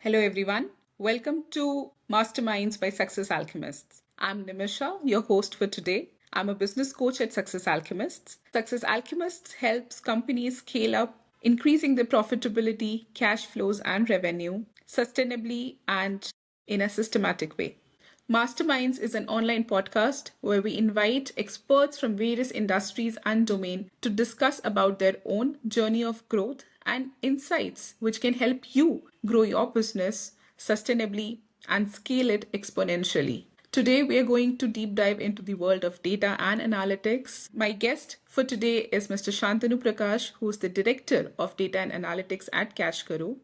Hello, everyone. Welcome to Masterminds by Success Alchemists. I'm Nimisha, your host for today. I'm a business coach at Success Alchemists. Success Alchemists helps companies scale up, increasing their profitability, cash flows, and revenue sustainably and in a systematic way. Masterminds is an online podcast where we invite experts from various industries and domain to discuss about their own journey of growth and insights which can help you grow your business sustainably and scale it exponentially. Today, we are going to deep dive into the world of data and analytics. My guest for today is Mr. Shantanu Prakash, who is the Director of Data and Analytics at CashKaro.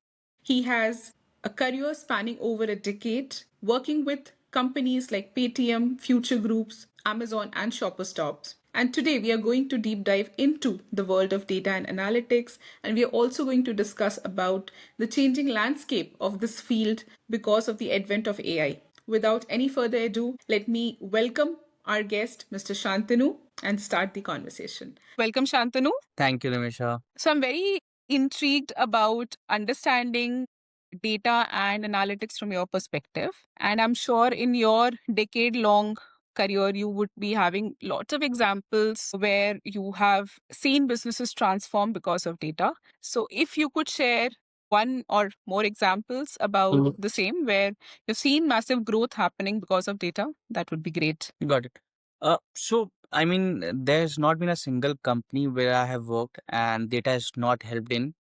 He has a career spanning over a decade, working with companies like Paytm, Future Groups, Amazon, and Shopper Stops. And today we are going to deep dive into the world of data and analytics, and we are also going to discuss about the changing landscape of this field because of the advent of AI. Without any further ado, let me welcome our guest, Mr. Shantanu, and start the conversation. Welcome, Shantanu. Thank you, Nimisha. So I'm very intrigued about understanding data and analytics from your perspective. And I'm sure in your decade long career, you would be having lots of examples where you have seen businesses transform because of data. So if you could share one or more examples about the same where you've seen massive growth happening because of data, that would be great. Got it. There's not been a single company where I have worked and data has not helped in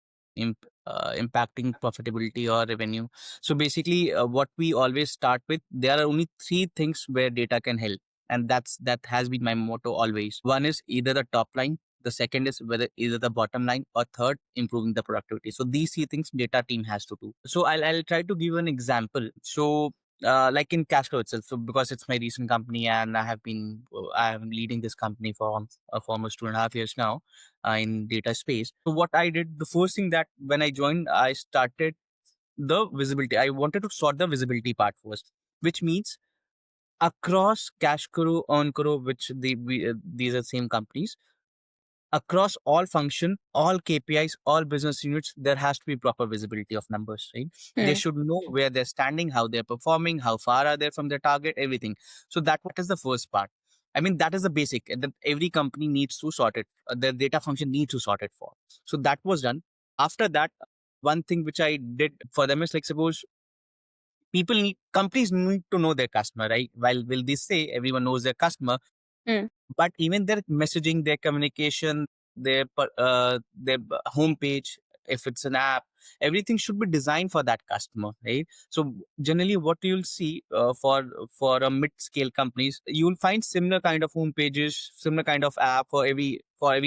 impacting profitability or revenue. So basically, what we always start with, there are only three things where data can help, and that has been my motto always. One is either the top line. The second is whether either the bottom line, or third, improving the productivity. So these three things data team has to do. So I'll try to give an example. So like in CashKaro itself. So because it's my recent company and I am leading this company for almost 2.5 years now in data space. So what I did, the first thing that when I joined, I started the visibility. I wanted to sort the visibility part first, which means across CashKaro, OnKaro, these are same companies, across all function, all KPIs, all business units, there has to be proper visibility of numbers, right? They should know where they're standing, how they're performing, how far are they from their target, everything. So that is the first part. I mean, that is the basic, and that every company needs to sort it. Their data function needs to sort it for. So that was done. After that, one thing which I did for them is, like, suppose companies need to know their customer, right? While will they say everyone knows their customer, but even their messaging, their communication, their homepage, if it's an app, everything should be designed for that customer, right? So generally, what you'll see for a mid-scale companies, you'll find similar kind of homepages, similar kind of app for every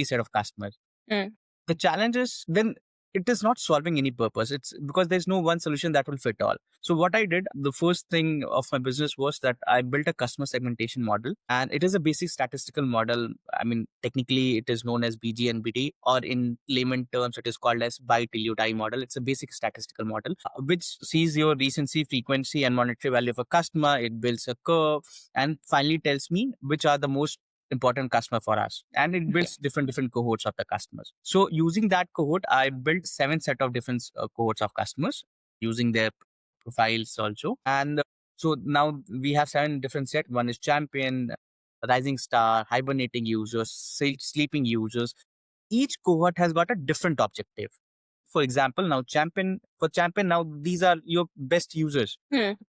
set of customers. The challenge is then it is not solving any purpose. It's because there's no one solution that will fit all. So what I did, the first thing of my business was that I built a customer segmentation model, and it is a basic statistical model. I mean, technically it is known as BGNBD, or in layman terms, it is called as buy till you die model. It's a basic statistical model which sees your recency, frequency, and monetary value of a customer. It builds a curve and finally tells me which are the most important customer for us, and it builds different cohorts of the customers. So using that cohort, I built 7 set of different cohorts of customers using their profiles also. And so now we have 7 different set. One is champion, rising star, hibernating users, sleeping users. Each cohort has got a different objective. For example, now these are your best users.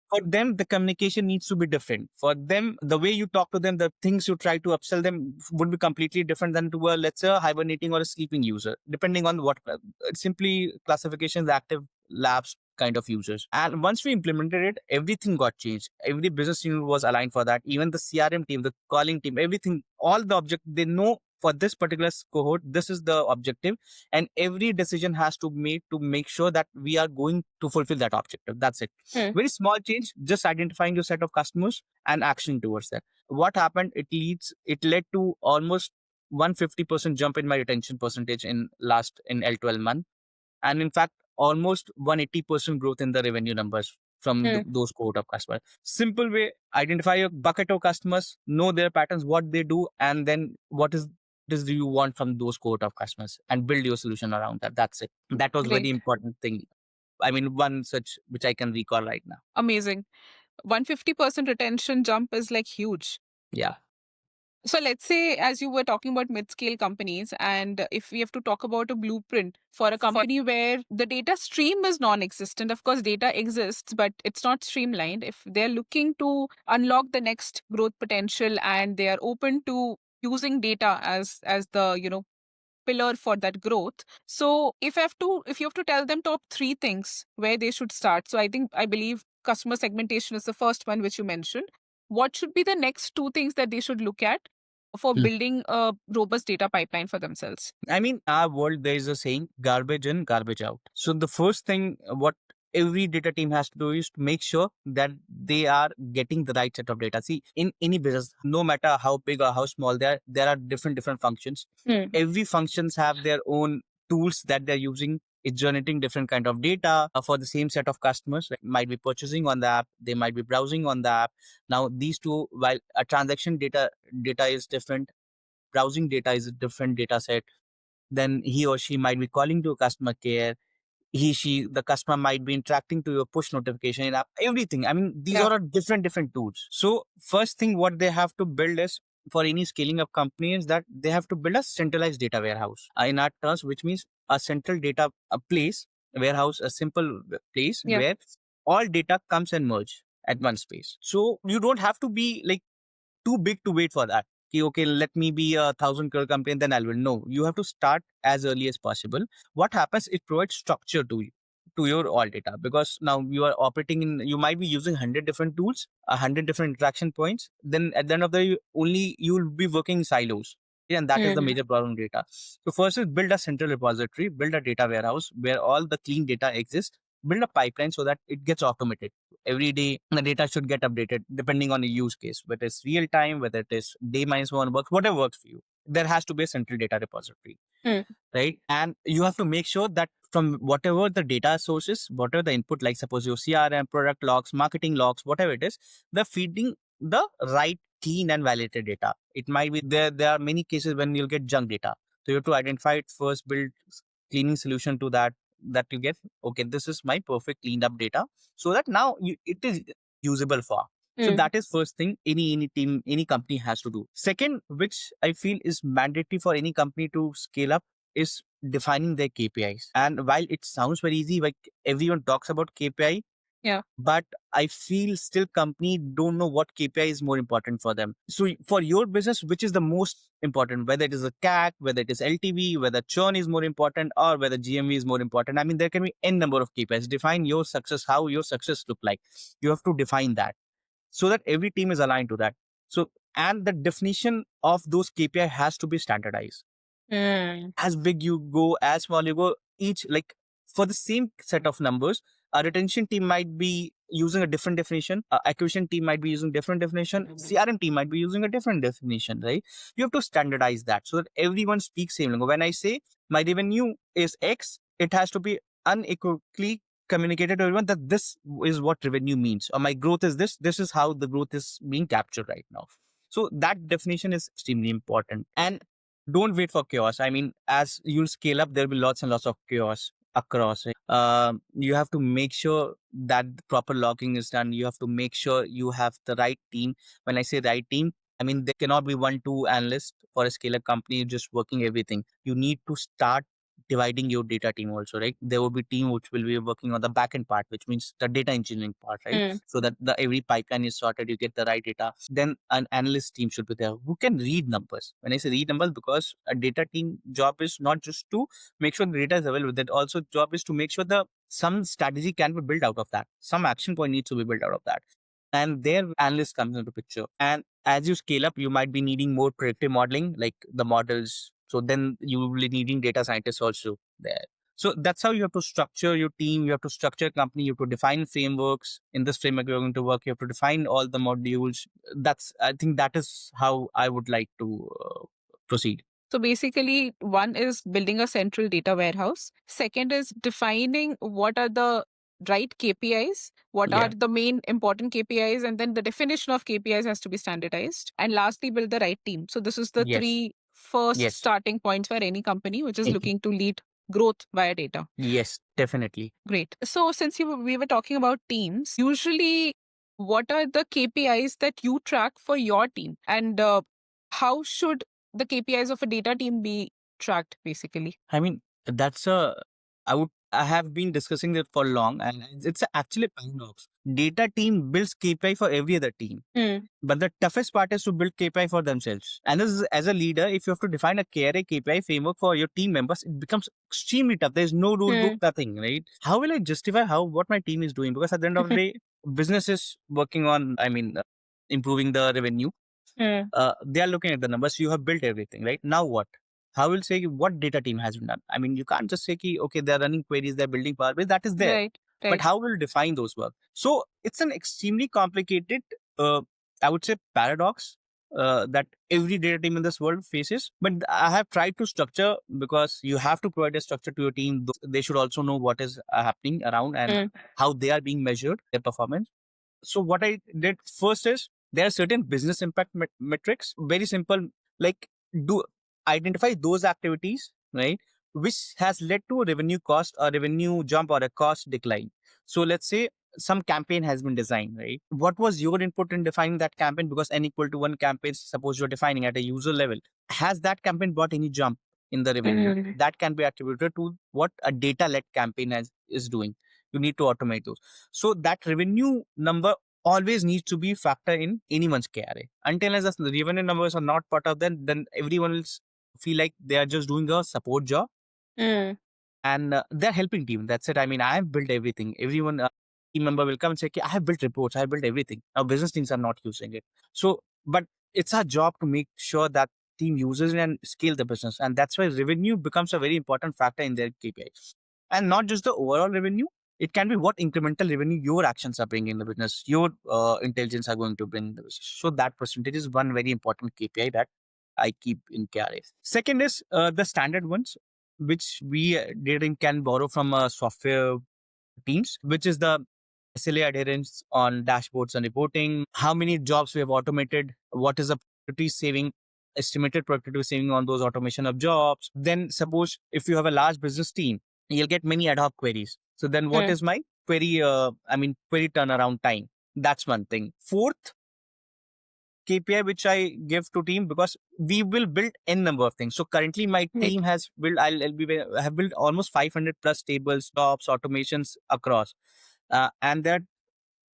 For them, the communication needs to be different. For them, the way you talk to them, the things you try to upsell them would be completely different than to a, let's say, a hibernating or a sleeping user, depending on what simply classifications, active labs kind of users. And once we implemented it, everything got changed. Every business unit was aligned for that. Even the CRM team, the calling team, everything, all the object, they know for this particular cohort, this is the objective, and every decision has to make sure that we are going to fulfill that objective. That's it. Very small change, just identifying your set of customers and action towards that. What happened? It led to almost 150% jump in my retention percentage in L12 month, and in fact almost 180% growth in the revenue numbers from those cohort of customers. Simple way: identify your bucket of customers, know their patterns, what they do, and then what is do you want from those cohort of customers, and build your solution around that. That's it. That was very important thing. one such which I can recall right now. Amazing. 150% retention jump is like huge. Yeah. So let's say, as you were talking about mid-scale companies, and if we have to talk about a blueprint for a company where the data stream is non-existent, of course, data exists, but it's not streamlined. If they're looking to unlock the next growth potential and they are open to using data as the pillar for that growth. So if you have to tell them top three things where they should start. So I believe customer segmentation is the first one which you mentioned. What should be the next two things that they should look at for building a robust data pipeline for themselves? Our world, there is a saying, garbage in, garbage out. So the first thing what every data team has to do is to make sure that they are getting the right set of data. See, in any business, no matter how big or how small there are different functions. Every functions have their own tools that they're using. It's generating different kind of data for the same set of customers. Like, might be purchasing on the app, they might be browsing on the app. Now these two, while a transaction data is different, browsing data is a different data set, then he or she might be calling to customer care. The customer might be interacting to your push notification in app, everything. These are different tools. So first thing what they have to build is, for any scaling up company, is that they have to build a centralized data warehouse in our terms, which means a central data a place, warehouse, a simple place where all data comes and merge at one space. So you don't have to be like too big to wait for that. Okay, let me be a 1,000 crore company and then I will. No, you have to start as early as possible. What happens? It provides structure to you, to your all data, because now you are operating in, you might be using 100 different tools, 100 different interaction points. Then at the end of the day, only you will be working in silos. Yeah, and that is the major problem with data. So first is build a central repository, build a data warehouse where all the clean data exists, build a pipeline so that it gets automated. Every day the data should get updated depending on the use case, whether it's real time, whether it is day minus one works, whatever works for you. There has to be a central data repository, right? And you have to make sure that from whatever the data sources, whatever the input, like suppose your CRM, product logs, marketing logs, whatever it is, they're feeding the right clean and validated data. It might be there are many cases when you'll get junk data. So you have to identify it first, build cleaning solution to that you get, okay, this is my perfect cleaned up data, so that now it is usable for. So that is first thing any team, any company has to do. Second, which I feel is mandatory for any company to scale up, is defining their KPIs. And while it sounds very easy, like everyone talks about KPI, but I feel still company don't know what KPI is more important for them. So for your business, which is the most important, whether it is a CAC, whether it is LTV, whether churn is more important, or whether GMV is more important. There can be n number of KPIs. Define your success, how your success look like. You have to define that so that every team is aligned to that. So, and the definition of those KPI has to be standardized. As big you go, as small you go, each, like, for the same set of numbers, a retention team might be using a different definition, acquisition team might be using different definition, CRM team might be using a different definition, right? You have to standardize that so that everyone speaks same language. When I say my revenue is X, it has to be unequivocally communicated to everyone that this is what revenue means, or my growth is this is how the growth is being captured right now. So that definition is extremely important. And don't wait for chaos. As you'll scale up, there'll be lots and lots of chaos across. Right? You have to make sure that the proper logging is done. You have to make sure you have the right team. When I say right team, there cannot be 1-2 analysts for a scale up company just working everything. You need to start dividing your data team also, right? There will be team which will be working on the backend part, which means the data engineering part, right? So that the every pipeline is sorted, you get the right data. Then an analyst team should be there who can read numbers. When I say read numbers, because a data team job is not just to make sure the data is available, that also job is to make sure the some strategy can be built out of that, some action point needs to be built out of that, and their analyst comes into picture. And as you scale up, you might be needing more predictive modeling, like the models. So then you will be needing data scientists also there. So that's how you have to structure your team. You have to structure a company. You have to define frameworks. In this framework, you're going to work. You have to define all the modules. I think that is how I would like to proceed. So basically, one is building a central data warehouse. Second is defining what are the right KPIs, what are the main important KPIs, and then the definition of KPIs has to be standardized. And lastly, build the right team. So this is the three first starting points for any company which is looking to lead growth via data. Yes, definitely. Great. So since we were talking about teams, usually what are the KPIs that you track for your team, and how should the KPIs of a data team be tracked basically? I mean, that's a, I have been discussing that for long, and it's actually a paradox. Data team builds KPI for every other team. But the toughest part is to build KPI for themselves. And as a leader, if you have to define a KPI framework for your team members, it becomes extremely tough. There's no rule book, nothing, right? How will I justify what my team is doing? Because at the end of the day, business is working on, improving the revenue. They are looking at the numbers. You have built everything, right? Now what? How will say what data team has been done? I mean, you can't just say, okay, they're running queries, they're building Power BI, that is there. Right. But how will define those work? So it's an extremely complicated, I would say, paradox that every data team in this world faces. But I have tried to structure, because you have to provide a structure to your team. They should also know what is happening around and how they are being measured, their performance. So what I did first is there are certain business impact metrics, very simple, like do identify those activities, right, which has led to a revenue cost, a revenue jump, or a cost decline. So let's say some campaign has been designed, right? What was your input in defining that campaign? Because n equal to 1 campaign, suppose you're defining at a user level, has that campaign brought any jump in the revenue? That can be attributed to what a data-led campaign is doing. You need to automate those. So that revenue number always needs to be factored in anyone's KRA. Until as the revenue numbers are not part of them, then everyone will feel like they are just doing a support job. And they're helping team. That's it. I mean, I have built everything. Everyone, team member will come and say, okay, I have built reports, I have built everything. Now business teams are not using it. So, but it's our job to make sure that team uses it and scale the business. And that's why revenue becomes a very important factor in their KPIs. And not just the overall revenue, it can be what incremental revenue your actions are bringing in the business, your intelligence are going to bring in the business. So that percentage is one very important KPI that I keep in KRA. Second is the standard ones, which we data can borrow from software teams, which is the SLA adherence on dashboards and reporting, how many jobs we have automated, what is the productivity saving, estimated productivity saving on those automation of jobs. Then suppose if you have a large business team, you'll get many ad hoc queries. So then what is my query, query turnaround time? That's one thing. Fourth KPI which I give to team, because we will build n number of things. So currently my team has built, I have built almost 500 plus tables, jobs, automations across. And that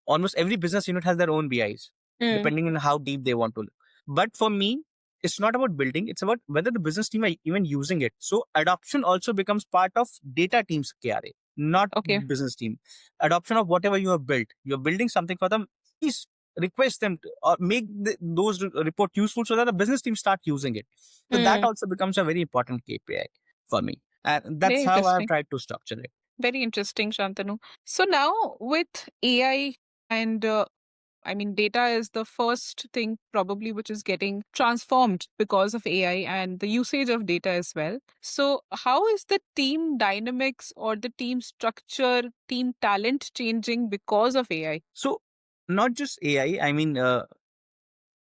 almost every business unit has their own BIs, depending on how deep they want to look. But for me, it's not about building, it's about whether the business team are even using it. So adoption also becomes part of data team's KRA, not business team. Adoption of whatever you have built. You're building something for them, please request them to, or make those report useful so that the business team start using it. So that also becomes a very important KPI for me. And that's how I have tried to structure it. Very interesting, Shantanu. So now with AI and data is the first thing probably which is getting transformed because of AI and the usage of data as well. So how is the team dynamics or the team structure, team talent changing because of AI? So not just AI,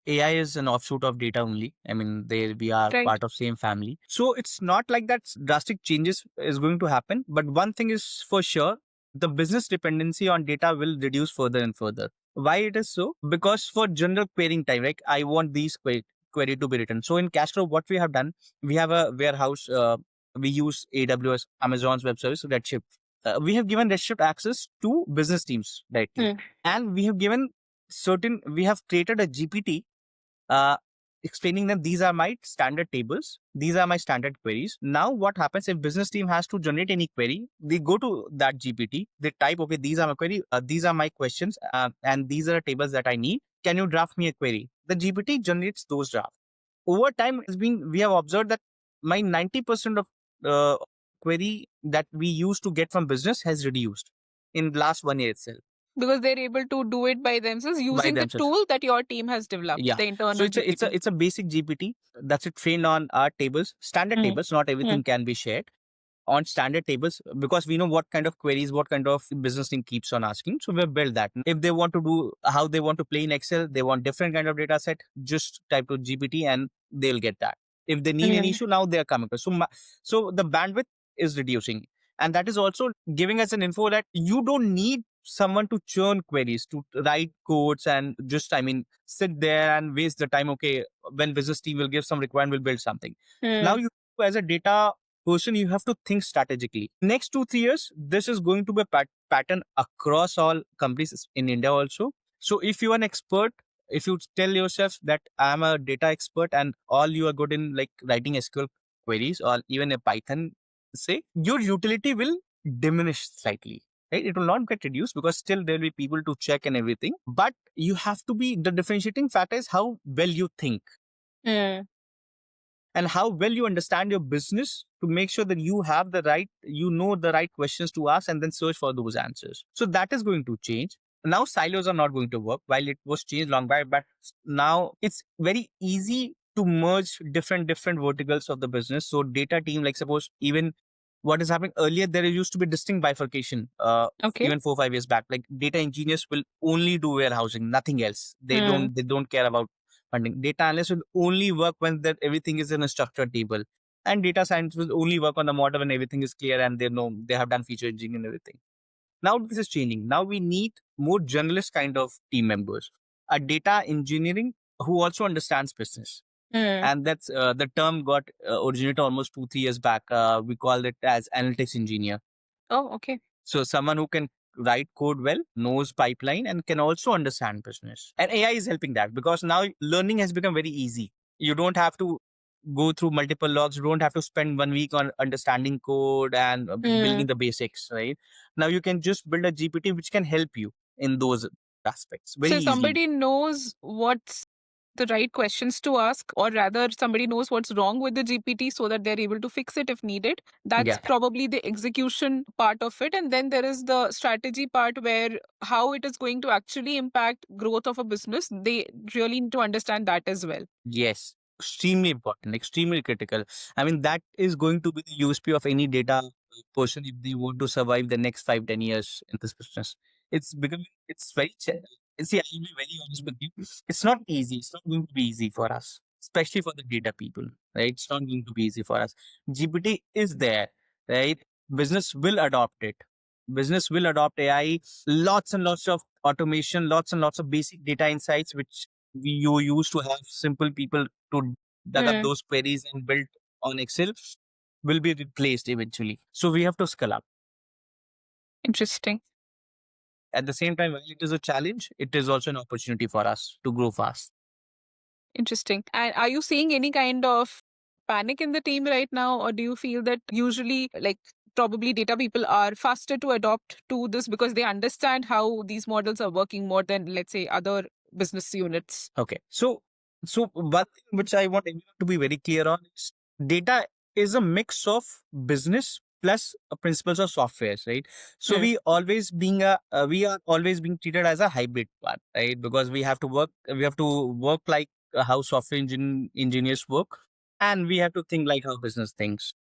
AI is an offshoot of data only. We are part of same family. So it's not like that drastic changes is going to happen. But one thing is for sure, the business dependency on data will reduce further and further. Why it is so? Because for general querying time, like I want these query to be written. So in CashKaro, what we have done, we have a warehouse. We use AWS, Amazon's web service, Redshift. We have given Redshift access to business teams directly. And we have created a GPT explaining them, these are my standard tables, these are my standard queries. Now what happens if business team has to generate any query, they go to that GPT, they type, okay, these are my query, these are my questions, and these are the tables that I need, can you draft me a query? The GPT generates those drafts. Over time, we have observed that my 90% of query that we used to get from business has reduced in the last 1 year itself. Because they're able to do it by themselves using the tool that your team has developed, the internal So it's a basic GPT that's trained on our tables, standard tables. Not everything can be shared on standard tables, because we know what kind of queries, what kind of business team keeps on asking. So we've built that. If they want to do how they want to play in Excel, they want different kind of data set, just type to GPT and they'll get that. If they need an issue, now they're coming. So the bandwidth is reducing. And that is also giving us an info that you don't need someone to churn queries, to write codes and just, sit there and waste the time. Okay, when business team will give some requirement, will build something. Now you, as a data person, you have to think strategically. Next 2 3 years, this is going to be a pattern across all companies in India also. So if you are an expert, if you tell yourself that I'm a data expert and all you are good in like writing SQL queries or even a Python, say, your utility will diminish slightly. Right? It will not get reduced because still there will be people to check and everything. But you have to be, the differentiating factor is how well you think and how well you understand your business to make sure that you have the right, the right questions to ask and then search for those answers. So that is going to change. Now silos are not going to work while it was changed long back, but now it's very easy to merge different verticals of the business. So data team, like suppose even what is happening earlier, there used to be distinct bifurcation. Okay. Even 4 5 years back, like data engineers will only do warehousing, nothing else. They don't care about funding. Data analysts will only work when that everything is in a structured table, and data science will only work on the model when everything is clear and they know they have done feature engineering and everything. Now this is changing. Now we need more generalist kind of team members, a data engineering who also understands business. And that's the term got originated almost 2 3 years back. We call it as analytics engineer. Oh, okay. So someone who can write code well, knows pipeline, and can also understand business. And AI is helping that because now learning has become very easy. You don't have to go through multiple logs. You don't have to spend 1 week on understanding code and building the basics, right? Now you can just build a GPT which can help you in those aspects very So easily. somebody knows what's the right questions to ask, or rather, somebody knows what's wrong with the GPT so that they're able to fix it if needed. That's Yeah. probably the execution part of it. And then there is the strategy part where how it is going to actually impact growth of a business. They really need to understand that as well. Yes, extremely important, extremely critical. I mean, that is going to be the USP of any data person if they want to survive the next 5 10 years in this business. It's very, see, I'll be very honest with you. It's not easy. It's not going to be easy for us, especially for the data people, right? It's not going to be easy for us. GPT is there, right? Business will adopt it. Business will adopt AI, lots and lots of automation, lots and lots of basic data insights, which you used to have simple people to dug up those queries and build on Excel, will be replaced eventually. So we have to scale up. Interesting. At the same time, while it is a challenge, it is also an opportunity for us to grow fast. Interesting. And are you seeing any kind of panic in the team right now, or do you feel that usually, like, probably data people are faster to adopt to this because they understand how these models are working more than, let's say, other business units? Okay. So one thing which I want everyone to be very clear on is data is a mix of business plus principles of softwares, right? So we are always being treated as a hybrid part, right? Because we have to work like how software engineers work, and we have to think like how business thinks.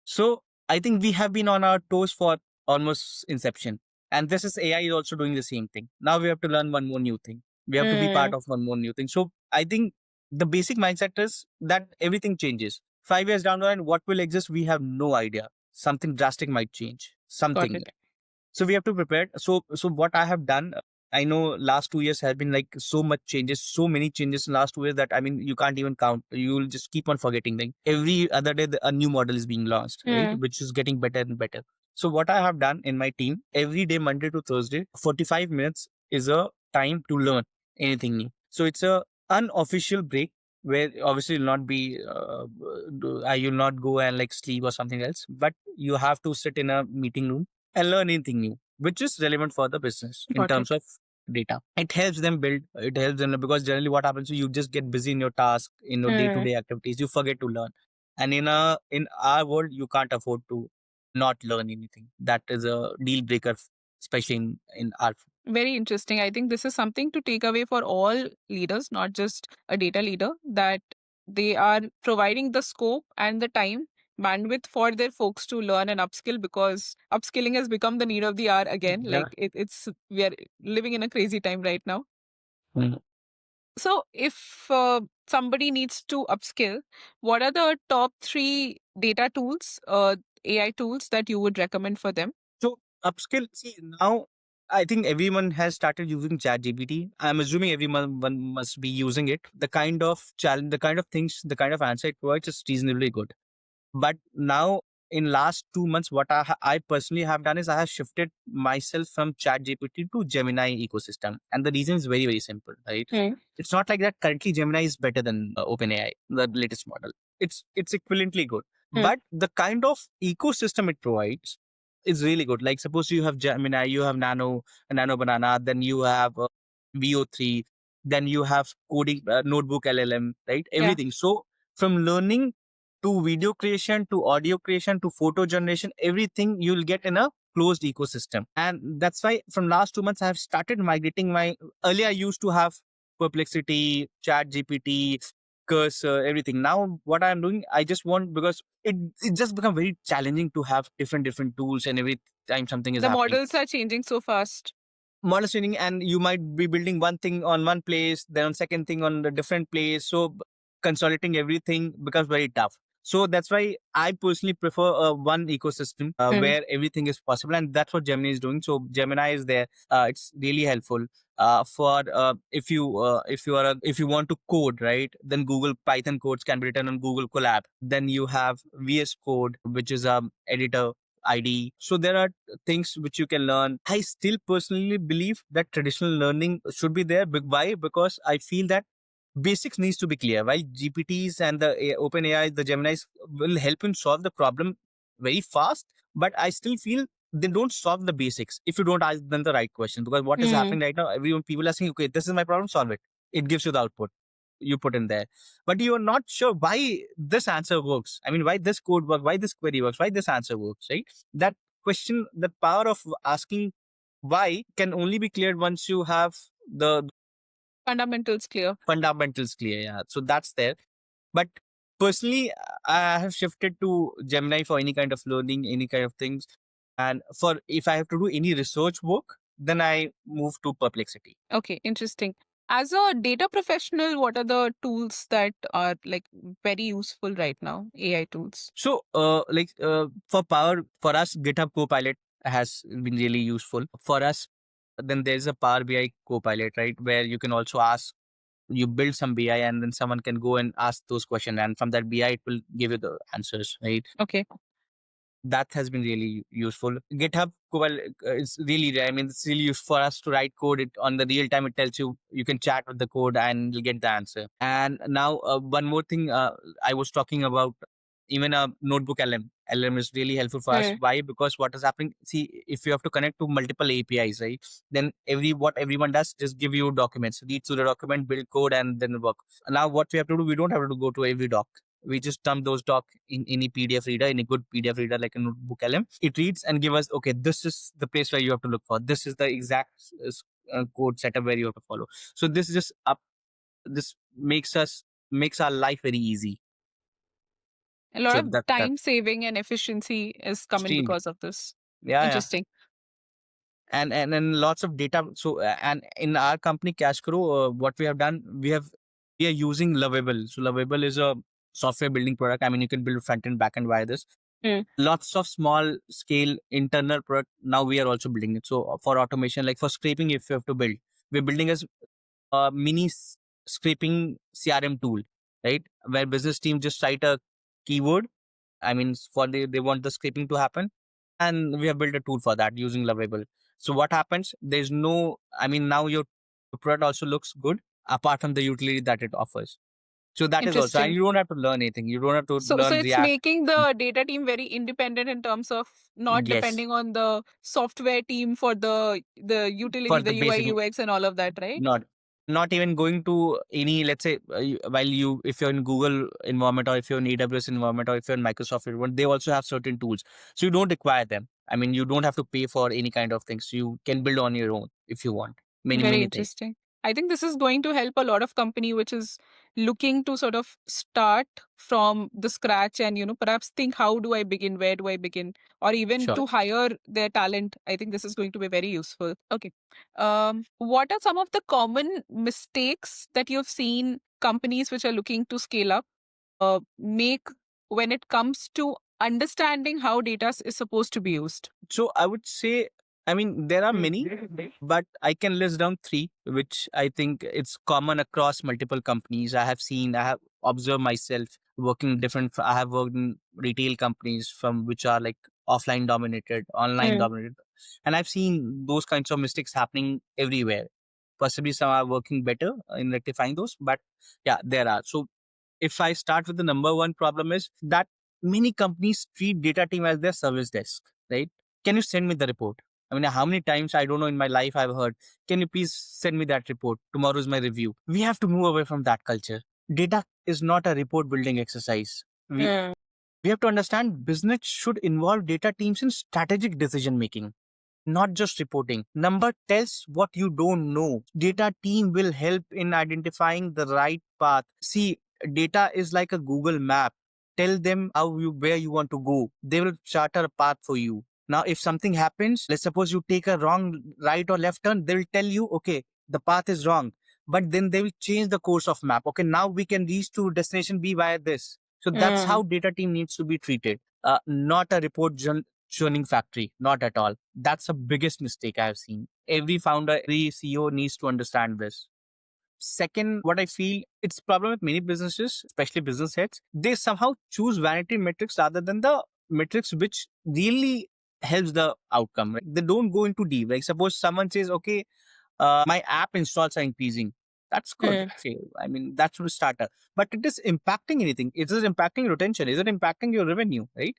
So I think we have been on our toes for almost inception. And this is AI is also doing the same thing. Now we have to learn one more new thing. We have to be part of one more new thing. So I think the basic mindset is that everything changes. 5 years down the line, what will exist, we have no idea. Something drastic might change. Got Something. it. So we have to prepare. So what I have done, I know last 2 years have been like so much changes, so many changes in last 2 years that I mean you can't even count. You will just keep on forgetting. Like every other day, a new model is being launched, right? Which is getting better and better. So what I have done in my team, every day, Monday to Thursday, 45 minutes is a time to learn anything new. So it's a unofficial break where obviously you'll not be, you'll not go and like sleep or something else, but you have to sit in a meeting room and learn anything new, which is relevant for the business in Got it. terms of data. It helps them build, it helps them because generally what happens is you just get busy in your task, in your day-to-day activities, you forget to learn. And in our world, you can't afford to not learn anything. That is a deal breaker, especially in our. Very interesting. I think this is something to take away for all leaders, not just a data leader, that they are providing the scope and the time, bandwidth for their folks to learn and upskill, because upskilling has become the need of the hour again. Yeah. Like it's we are living in a crazy time right now. Mm. So if somebody needs to upskill, what are the top three data tools AI tools that you would recommend for them? So upskill, see now, I think everyone has started using ChatGPT. I'm assuming everyone one must be using it. The kind of challenge, the kind of things, the kind of answer it provides is reasonably good. But now in last 2 months, what I personally have done is I have shifted myself from ChatGPT to Gemini ecosystem, and the reason is very simple, right? It's not like that. Currently, Gemini is better than OpenAI, the latest model. It's equivalently good, but the kind of ecosystem it provides is really good. Like suppose you have Gemini, you have Nano Banana, then you have VO3, then you have coding notebook LLM, right? Everything. So from learning to video creation to audio creation to photo generation, everything you'll get in a closed ecosystem. And that's why from last 2 months I have started migrating my, earlier I used to have Perplexity, Chat GPT, Cursor, everything. Now what I'm doing, I just want, because it just become very challenging to have different tools, and every time something is The happening, models are changing so fast. model training, and you might be building one thing on one place, then on second thing on a different place. So consolidating everything becomes very tough. So that's why I personally prefer one ecosystem where everything is possible, and that's what Gemini is doing. So Gemini is there. It's really helpful for if you want to code, right? Then Google Python codes can be written on Google Colab. Then you have VS Code, which is a editor ID. So there are things which you can learn. I still personally believe that traditional learning should be there. Why? Because I feel that basics needs to be clear. While GPTs and the open AI, the Geminis will help you solve the problem very fast, but I still feel they don't solve the basics if you don't ask them the right question. Because what is happening right now, everyone, people are saying, okay, this is my problem, solve it. It gives you the output you put in there, but you are not sure why this answer works. I mean, why this code works, why this query works, why this answer works, right? That question, the power of asking why can only be cleared once you have the Fundamentals clear. fundamentals clear. Yeah. So that's there. But personally, I have shifted to Gemini for any kind of learning, any kind of things. And for if I have to do any research work, then I move to Perplexity. Okay, interesting. As a data professional, what are the tools that are like very useful right now? AI tools. So, for Power, for us, GitHub Copilot has been really useful for us. Then there's a Power BI Copilot, right, where you can also ask, you build some BI, and then someone can go and ask those questions, and from that BI, it will give you the answers, right? Okay. That has been really useful. GitHub Copilot is really, I mean, it's really useful for us to write code. It on the real time, it tells you, you can chat with the code and you'll get the answer. And now one more thing, I was talking about, even a notebook LM is really helpful for us. Why? Because what is happening, see, if you have to connect to multiple APIs, right, then what everyone does, just give you documents, read through the document, build code, and then work. Now what we have to do, we don't have to go to every doc. We just dump those doc in any PDF reader, in a good PDF reader like a notebook LM. It reads and give us, okay, this is the place where you have to look for. This is the exact code setup where you have to follow. So this just this makes our life very easy. A lot So of that time saving and efficiency is coming extremely, because of this. yeah. Interesting. And lots of data. So and in our company CashKaro, what we have done, we are using Lovable. So Lovable is a software building product. I mean, you can build front end, back end via this. Lots of small scale internal product. Now we are also building it. So for automation, like for scraping, if you have to build, we're building a mini scraping CRM tool, right? Where business team just write a keyword. I mean, for they want the scraping to happen, and we have built a tool for that using Lovable. So what happens? There's no, I mean, now your product also looks good apart from the utility that it offers. So that is also, and Interesting. you don't have to learn anything. You don't have to So learn it's React. making the data team very independent in terms of not Yes, depending on the software team for the for utility, the the UI, basic, UX and all of that, right? not not even going to any, let's say, while you, if you're in Google environment, or if you're in AWS environment, or if you're in Microsoft environment, they also have certain tools. So you don't require them. I mean, you don't have to pay for any kind of things. You can build on your own if you want. Very Many things. interesting. I think this is going to help a lot of company which is looking to sort of start from the scratch and, perhaps think, how do I begin? Where do I begin? Or even Sure. to hire their talent. I think this is going to be very useful. Okay. What are some of the common mistakes that you've seen companies which are looking to scale up make when it comes to understanding how data is supposed to be used? So I would say, I mean, there are many, but I can list down three, which I think it's common across multiple companies. I have observed myself working different, I have worked in retail companies from which are like offline dominated, online dominated. And I've seen those kinds of mistakes happening everywhere. Possibly some are working better in rectifying those, but yeah, there are. So if I start with the number one problem is that many companies treat data team as their service desk, right? Can you send me the report? I mean, how many times I don't know in my life I've heard, can you please send me that report? Tomorrow is my review. We have to move away from that culture. Data is not a report building exercise. We have to understand business should involve data teams in strategic decision making, not just reporting. Number tells what you don't know. Data team will help in identifying the right path. See, data is like a Google map. Tell them where you want to go. They will charter a path for you. Now, if something happens, let's suppose you take a wrong right or left turn, they will tell you, okay, the path is wrong. But then they will change the course of map. Okay, now we can reach to destination B via this. So that's how data team needs to be treated. Not a report churning factory. Not at all. That's the biggest mistake I have seen. Every founder, every CEO needs to understand this. Second, what I feel it's problem with many businesses, especially business heads, they somehow choose vanity metrics rather than the metrics which really helps the outcome. Right? They don't go into deep. Like suppose someone says, okay, my app installs are increasing. That's good. Okay. I mean, that's a starter. But it is impacting anything. Is it impacting retention? Is it impacting your revenue? Right?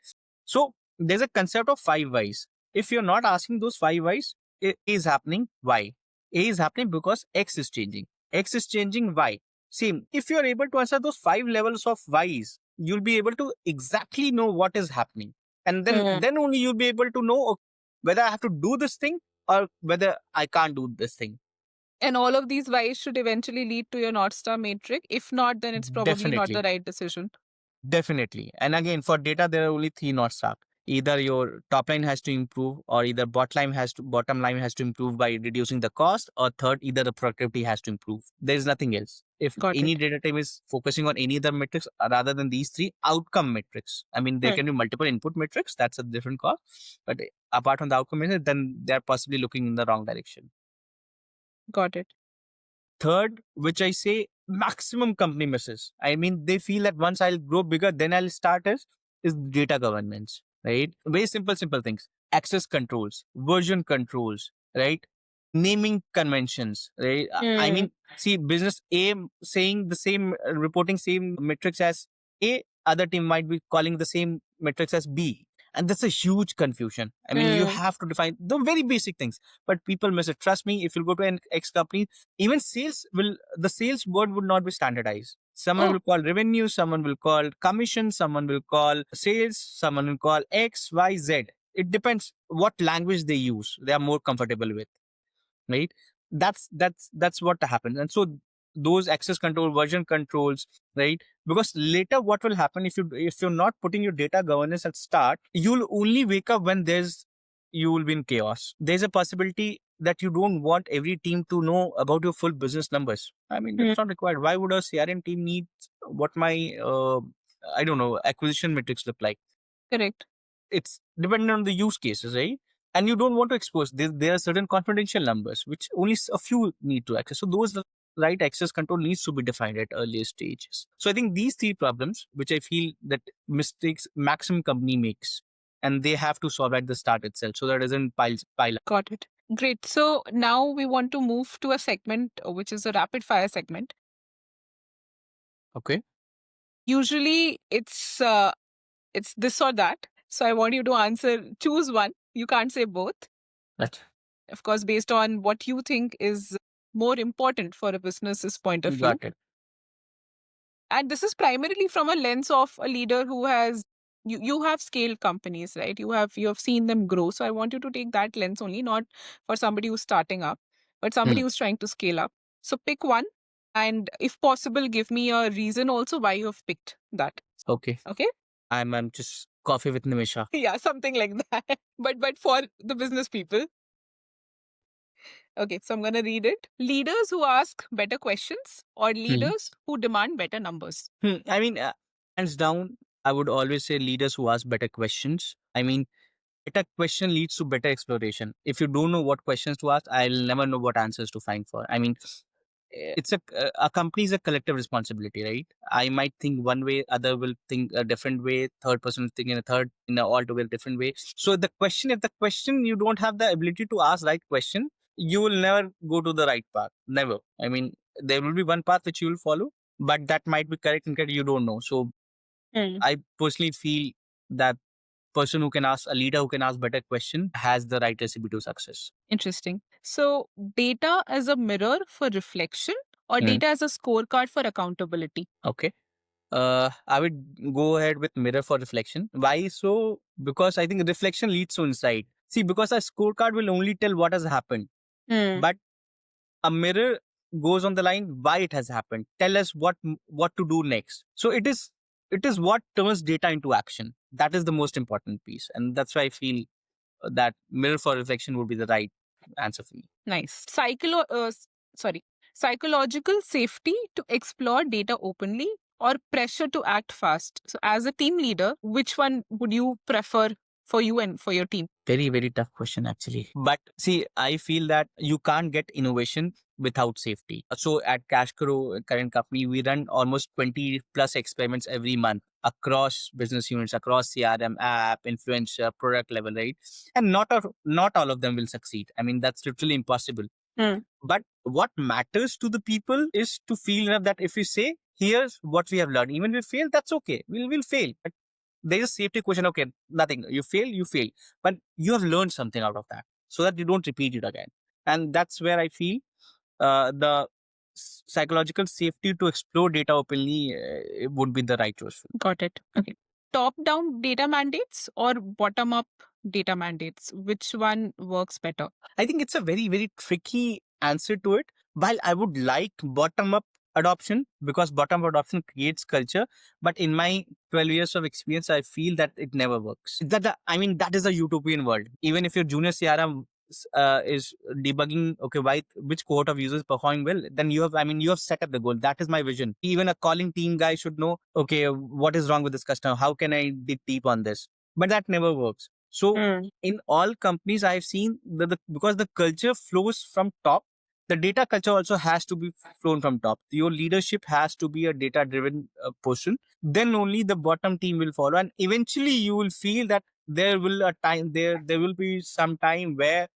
So there's a concept of five whys. If you're not asking those five whys, A is happening. Why? A is happening because X is changing. X is changing. Why? Same. If you're able to answer those five levels of whys, you'll be able to exactly know what is happening. And then only you'll be able to know whether I have to do this thing or whether I can't do this thing. And all of these whys should eventually lead to your North Star matrix. If not, then it's probably not the Definitely. right decision. Definitely. And again, for data, there are only three North Star. Either your top line has to improve, or either bottom line has to improve by reducing the cost, or third, either the productivity has to improve. There is nothing else. If Got any it. data team is focusing on any other metrics rather than these three outcome metrics, I mean, there can be multiple input metrics. That's a different call. But apart from the outcome metrics, then they're possibly looking in the wrong direction. Got it. Third, which I say maximum company misses. I mean, they feel that once I'll grow bigger, then I'll start is data governance, right? Very simple things. Access controls, version controls, right? Naming conventions, right? I mean, see, business A saying the same, reporting same metrics as A, other team might be calling the same metrics as B. And that's a huge confusion. I mean, you have to define the very basic things, but people miss it. Trust me, if you go to an X company, even the sales word would not be standardized. Someone will call revenue, someone will call commission, someone will call sales, someone will call X, Y, Z. It depends what language they use, they are more comfortable with, right? That's what happens. And so those access control, version controls, right? Because later what will happen if you're not putting your data governance at start, you'll only wake up when you will be in chaos. There's a possibility that you don't want every team to know about your full business numbers. I mean, that's not required. Why would a CRM team need what my I don't know, acquisition metrics look like? Correct. It's dependent on the use cases, right? And you don't want to expose. There are certain confidential numbers which only a few need to access. So those right access control needs to be defined at earlier stages. So I think these three problems, which I feel that mistakes maximum company makes, and they have to solve at the start itself, so that it doesn't pile up. Got it. Great. So now we want to move to a segment which is a rapid fire segment. Okay. Usually it's this or that. So I want you to choose one. You can't say both. Right. Of course, based on what you think is more important for a business's point of view. Got it. And this is primarily from a lens of a leader who has you have scaled companies, right? You have seen them grow. So I want you to take that lens only, not for somebody who's starting up, but somebody who's trying to scale up. So pick one, and if possible, give me a reason also why you have picked that. Okay. Okay? I'm just coffee with Nimisha. Yeah, something like that. But for the business people. Okay, so I'm gonna read it. Leaders who ask better questions or leaders who demand better numbers. I mean, hands down, I would always say leaders who ask better questions. I mean, better question leads to better exploration. If you don't know what questions to ask, I'll never know what answers to find for. I mean, it's a company is a collective responsibility, right? I might think one way, other will think a different way, third person will think in a third in a altogether different way. So the question, if the question you don't have the ability to ask right question, you will never go to the right path. Never. I mean, there will be one path which you will follow, but that might be correct and correct. You don't know. So I personally feel that person who can ask a leader who can ask better question has the right recipe to success. Interesting. So, data as a mirror for reflection or data as a scorecard for accountability? Okay. I would go ahead with mirror for reflection. Why so? Because I think reflection leads to insight. See, because a scorecard will only tell what has happened, but a mirror goes on the line why it has happened. Tell us what to do next. So it is what turns data into action. That is the most important piece, and that's why I feel that mirror for reflection would be the right answer for me. Nice. Psychological safety to explore data openly or pressure to act fast. So, as a team leader, which one would you prefer for you and for your team? Very, very tough question, actually. But see, I feel that you can't get innovation without safety. So, at CashKaro, current company, we run almost 20 plus experiments every month across business units, across CRM, app, influencer, product level, right? And not all of them will succeed. I mean, that's literally impossible. But what matters to the people is to feel enough that if we say, here's what we have learned, even if we fail, that's okay. We'll fail. But there's a safety question. Okay, nothing. You fail, you fail. But you have learned something out of that so that you don't repeat it again. And that's where I feel the psychological safety to explore data openly would be the right choice. Got it. Okay. Top down data mandates or bottom up data mandates? Which one works better? I think it's a very, very tricky answer to it. While I would like bottom up adoption because bottom up adoption creates culture, but in my 12 years of experience, I feel that it never works. I mean, that is a utopian world. Even if your junior CRM is debugging, okay, why which cohort of users performing well, then you have set up the goal. That is my vision. Even a calling team guy should know, okay, what is wrong with this customer? How can I dig deep on this? But that never works. So in all companies I've seen because the culture flows from top, the data culture also has to be flown from top. Your leadership has to be a data driven person. Then only the bottom team will follow, and eventually you will feel that there will be some time where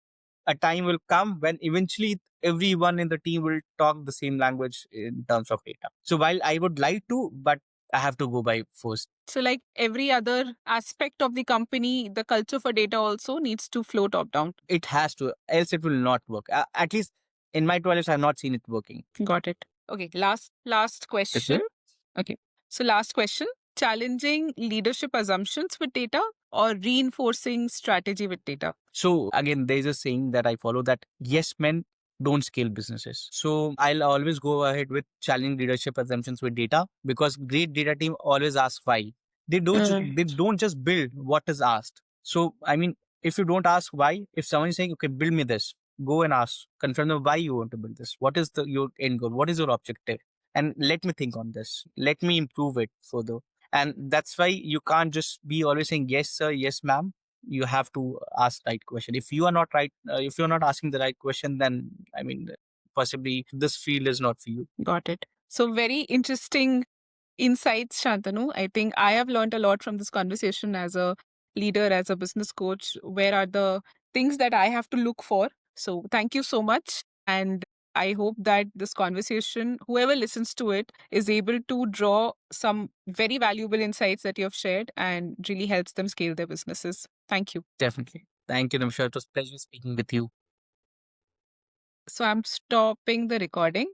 a time will come when eventually everyone in the team will talk the same language in terms of data. So while I would like to, but I have to go by first. So, like every other aspect of the company, the culture for data also needs to flow top down. It has to, else it will not work. At least in my 12 years, I have not seen it working. Got it. Okay, last question. Okay. So last question. Challenging leadership assumptions with data or reinforcing strategy with data? So again, there's a saying that I follow that yes men don't scale businesses. So I'll always go ahead with challenging leadership assumptions with data because great data team always ask why. They don't just build what is asked. So I mean, if you don't ask why, if someone is saying, okay, build me this, go and ask, confirm them why you want to build this. What is your end goal? What is your objective? And let me think on this. Let me improve it further. And that's why you can't just be always saying yes sir, yes ma'am. You have to ask right question. If you are not right, if you're not asking the right question, then I mean, possibly this field is not for you. Got it. So very interesting insights, Shantanu. I think I have learned a lot from this conversation as a leader, as a business coach. Where are the things that I have to look for? So thank you so much. And I hope that this conversation, whoever listens to it, is able to draw some very valuable insights that you have shared and really helps them scale their businesses. Thank you. Definitely. Thank you, Nimisha. It was a pleasure speaking with you. So I'm stopping the recording.